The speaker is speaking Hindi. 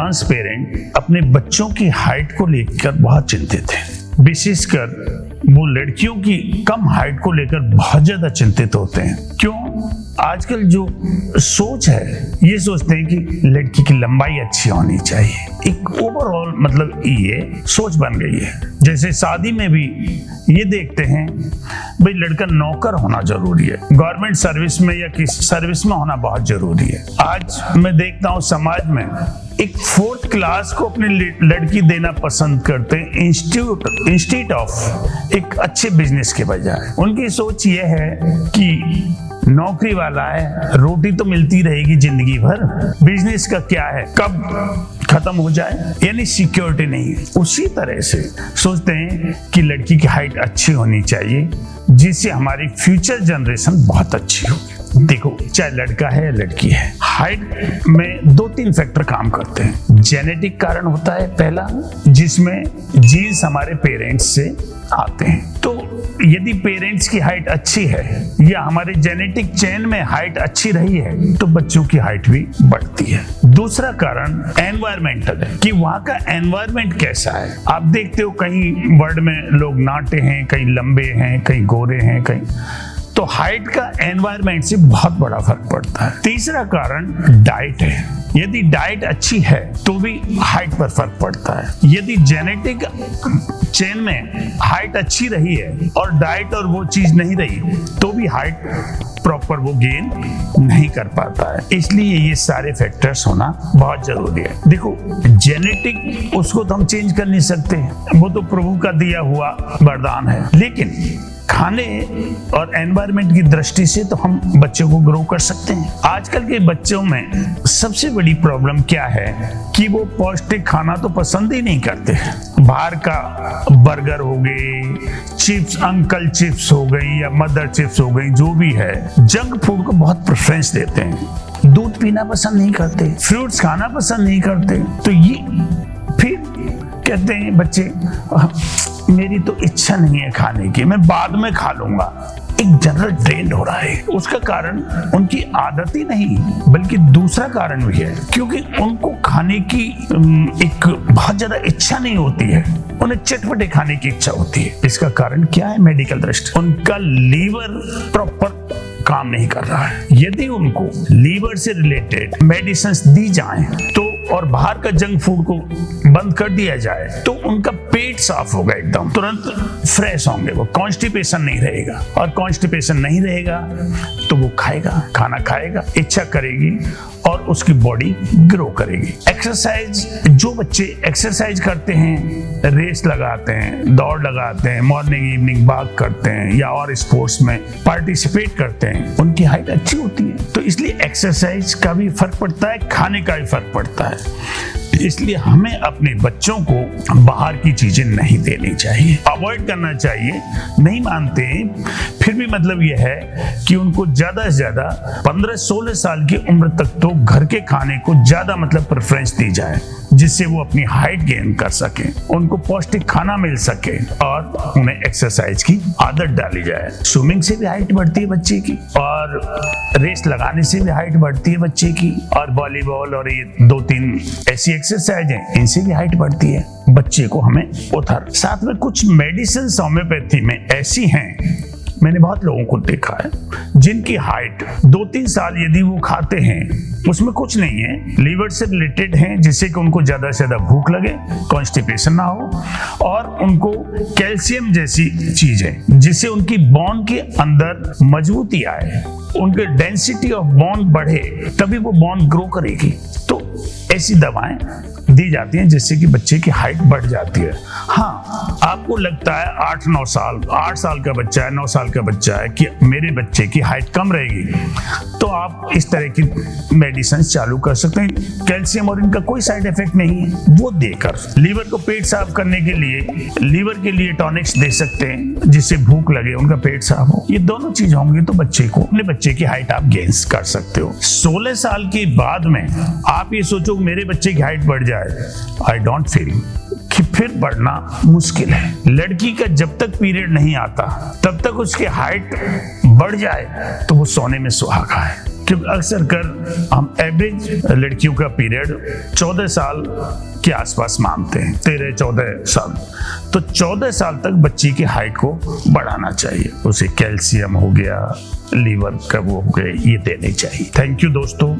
अधिकांश पेरेंट अपने बच्चों की हाइट को लेकर बहुत चिंतित हैं। विशेषकर वो लड़कियों की कम हाइट को लेकर बहुत ज्यादा चिंतित होते हैं। क्यों? आजकल जो सोच है, ये सोचते हैं कि लड़की की लंबाई अच्छी होनी चाहिए। एक ओवरऑल मतलब ये सोच बन गई है। जैसे शादी में भी ये देखते हैं भाई लड़का नौकर होना जरूरी है, गवर्नमेंट सर्विस में या किसी सर्विस में होना बहुत जरूरी है। आज मैं देखता हूँ समाज में एक 4th क्लास को अपनी लड़की देना पसंद करते हैं इंस्टीट्यूट ऑफ एक अच्छे बिजनेस के बजाय। उनकी सोच ये है कि नौकरी वाला है, रोटी तो मिलती रहेगी जिंदगी भर, बिजनेस का क्या है, कब खत्म हो जाए, यानी सिक्योरिटी नहीं है। उसी तरह से सोचते हैं कि लड़की की हाइट अच्छी होनी चाहिए जिससे हमारी फ्यूचर जनरेशन बहुत अच्छी होगी। देखो, चाहे लड़का है या लड़की है, हाइट में 2-3 फैक्टर काम करते हैं। जेनेटिक कारण होता है पहला, जिसमें जीन्स हमारे पेरेंट्स से आते हैं। तो यदि पेरेंट्स की हाइट अच्छी है या हमारे जेनेटिक चेन में हाइट अच्छी रही है तो बच्चों की हाइट भी बढ़ती है। दूसरा कारण एनवायरमेंटल है कि वहाँ का एनवायरमेंट कैसा है। आप देखते हो कहीं वर्ल्ड में लोग नाटे हैं, कहीं लंबे हैं, कहीं गोरे हैं, कहीं, तो हाइट का एनवायरमेंट से बहुत बड़ा फर्क पड़ता है। तीसरा कारण डाइट है। यदि डाइट अच्छी है तो भी हाइट पर फर्क पड़ता है। यदि जेनेटिक चेन में हाइट अच्छी रही है और डाइट और वो चीज नहीं रही तो भी हाइट प्रॉपर वो गेन नहीं कर पाता है। इसलिए ये सारे फैक्टर्स होना बहुत जरूरी है। देखो, जेनेटिक उसको तो हम चेंज कर नहीं सकते, वो तो प्रभु का दिया हुआ वरदान है, लेकिन खाने और एनवायरनमेंट की दृष्टि से तो हम बच्चों को ग्रो कर सकते हैं। आजकल के बच्चों में सबसे बड़ी प्रॉब्लम क्या है कि वो पौष्टिक खाना तो पसंद ही नहीं करते। बाहर का बर्गर हो गए, चिप्स, अंकल चिप्स हो गई या मदर चिप्स हो गई, जो भी है, जंक फूड को बहुत प्रेफरेंस देते हैं। दूध पीना पसंद नहीं करते, फ्रूट्स खाना पसंद नहीं करते। तो ये फिर कहते हैं बच्चे, मेरी तो इच्छा नहीं है खाने की, मैं बाद में खा लूंगा। एक जनरल ट्रेंड हो रहा है। उसका कारण उनकी आदत ही नहीं बल्कि दूसरा कारण भी है, क्योंकि उनको खाने की एक बहुत ज्यादा इच्छा नहीं होती है, उन्हें चटपटे खाने की इच्छा होती है। इसका कारण क्या है? मेडिकल दृष्टि, उनका लीवर प्रॉपर काम नहीं कर रहा है। यदि उनको लीवर से रिलेटेड मेडिसिन दी जाएं तो और बाहर का जंक फूड को बंद कर दिया जाए तो उनका पेट साफ होगा, एकदम तुरंत फ्रेश होंगे, वो कॉन्स्टिपेशन नहीं रहेगा। और कॉन्स्टिपेशन नहीं रहेगा तो वो खाएगा, खाना खाएगा, इच्छा करेगी और उसकी बॉडी ग्रो करेगी। एक्सरसाइज, जो बच्चे एक्सरसाइज करते हैं, रेस लगाते हैं, दौड़ लगाते हैं, मॉर्निंग इवनिंग वॉक करते हैं या और स्पोर्ट्स में पार्टिसिपेट करते हैं, उनकी हाइट अच्छी होती है। तो इसलिए एक्सरसाइज का भी फर्क पड़ता है, खाने का भी फर्क पड़ता है। इसलिए हमें अपने बच्चों को बाहर की चीजें नहीं देनी चाहिए, अवॉइड करना चाहिए। नहीं मानते फिर भी मतलब यह है कि उनको ज्यादा से ज्यादा 15-16 साल की उम्र तक तो घर के खाने को ज्यादा मतलब प्रेफरेंस दी जाए, जिससे वो अपनी हाइट गेन कर सके, उनको पौष्टिक खाना मिल सके और उन्हें एक्सरसाइज की आदत डाली जाए। स्विमिंग से भी हाइट बढ़ती है बच्चे की, और रेस लगाने से भी हाइट बढ़ती है बच्चे की, और वॉलीबॉल और ये 2-3 ऐसी एक्सरसाइज हैं, इनसे भी हाइट बढ़ती है। बच्चे को हमें उधर साथ में कुछ मेडिसिन होम्योपैथी में ऐसी हैं, मैंने बहुत लोगों को देखा है जिनकी हाइट 2-3 साल यदि वो खाते हैं उसमें कुछ नहीं है, लीवर से रिलेटेड हैं, जिससे कि उनको ज्यादा से ज्यादा भूख लगे, कॉन्स्टिपेशन ना हो, और उनको कैल्शियम जैसी चीज है जिससे उनकी बोन के अंदर मजबूती आए, उनके डेंसिटी ऑफ बोन बढ़े, तभी वो बोन ग्रो करेगी। तो ऐसी दवाएं दी जाती हैं जिससे कि बच्चे की हाइट बढ़ जाती है। हाँ, आपको लगता है 8-9 साल, 8 साल का बच्चा है, 9 साल का बच्चा है कि मेरे बच्चे की हाइट कम रहेगी, तो आप इस तरह की मेडिसिन चालू कर सकते हैं। कैल्शियम और इनका कोई साइड इफेक्ट नहीं है, वो देकर लीवर को पेट साफ करने के लिए लीवर के लिए टॉनिक्स दे सकते हैं जिससे भूख लगे, उनका पेट साफ हो। ये दोनों चीज होंगी तो बच्चे को, अपने बच्चे की हाइट आप गेन कर सकते हो। 16 साल के बाद में आप ये सोचो मेरे बच्चे की हाइट बढ़ जाए, आई डोंट फील कि फिर बढ़ना मुश्किल है। लड़की का जब तक पीरियड नहीं आता तब तक उसकी हाइट बढ़ जाए तो वो सोने में सुहागा है। क्योंकि अक्सर कर हम एवरेज लड़कियों का पीरियड 14 साल के आसपास मानते हैं, 13-14 साल। तो 14 साल तक बच्ची की हाइट को बढ़ाना चाहिए, उसे कैल्शियम हो गया, लीवर का वो हो गए, ये देने चाहिए। थैंक यू दोस्तों।